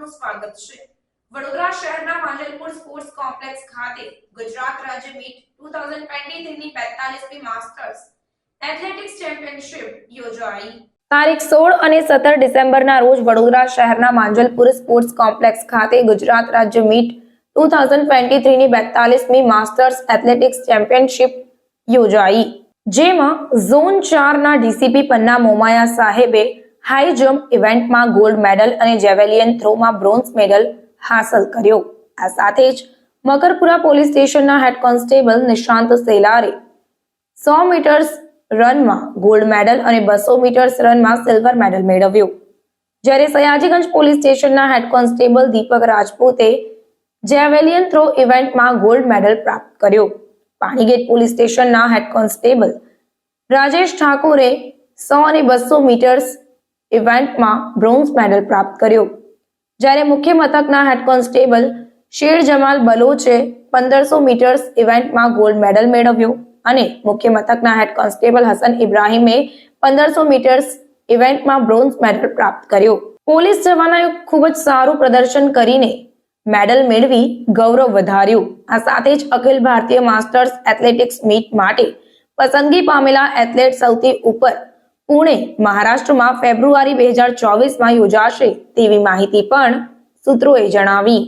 આપનું સ્વાગત છે। વડોદરા શહેરના માંજલપુર સ્પોર્ટ્સ કોમ્પ્લેક્સ ખાતે ગુજરાત રાજ્ય મીટ 2023 ની 42મી માસ્ટર્સ એથ્લેટિક્સ ચેમ્પિયનશિપ યોજાઈ। તારીખ 16 અને 17 ડિસેમ્બરના રોજ વડોદરા શહેરના માંજલપુર સ્પોર્ટ્સ કોમ્પ્લેક્સ ખાતે ગુજરાત રાજ્ય મીટ 2023 ની 42મી માસ્ટર્સ એથ્લેટિક્સ ચેમ્પિયનશિપ યોજાઈ, જેમાં ઝોન 4 ના ડીસીપી પન્ના મોમાયા સાહેબે હાઈ જમ્પ ઇવેન્ટમાં ગોલ્ડ મેડલ અને જેવેલિયન થ્રોમાં બ્રોન્ઝ મેડલ હાંસલ કર્યો। આ સાથે જ મકરપુરા પોલીસ સ્ટેશનના હેડ કોન્સ્ટેબલ નિશાંત સેલારે 100 મીટર્સ રનમાં ગોલ્ડ મેડલ અને 200 મીટર્સ રનમાં સિલ્વર મેડલ મેળવ્યો, જ્યારે સયાજીગંજ પોલીસ સ્ટેશનના હેડ કોન્સ્ટેબલ દીપક રાજપૂતે જેવેલિયન થ્રો ઇવેન્ટમાં ગોલ્ડ મેડલ પ્રાપ્ત કર્યો। પાણીગેટ પોલીસ સ્ટેશનના હેડ કોન્સ્ટેબલ રાજેશ ઠાકોરે 100 અને 200 મીટર્સ ઇવેન્ટમાં બ્રોન્ઝ મેડલ પ્રાપ્ત કર્યો, જ્યારે મુખ્ય મથકના હેડ કોન્સ્ટેબલ શેર જમાલ બલોચે 1500 મીટર્સ ઇવેન્ટમાં ગોલ્ડ મેડલ મેળવ્યો અને મુખ્ય મથકના હેડ કોન્સ્ટેબલ હસન ઇબ્રાહીમે 1500 મીટર્સ ઇવેન્ટમાં બ્રોન્ઝ મેડલ પ્રાપ્ત કર્યો। પોલીસ જવાનોએ ખૂબ જ સારું પ્રદર્શન કરીને મેડલ મેળવી ગૌરવ વધાર્યું। આ સાથે જ Akhil Bharatiya masters athletics meet માટે પસંદગી પામેલા એથ્લેટ સૌથી ઉપર પુણે, મહારાષ્ટ્રમાં ફેબ્રુઆરી 2024માં યોજાશે તેવી માહિતી પણ સૂત્રોએ જણાવી।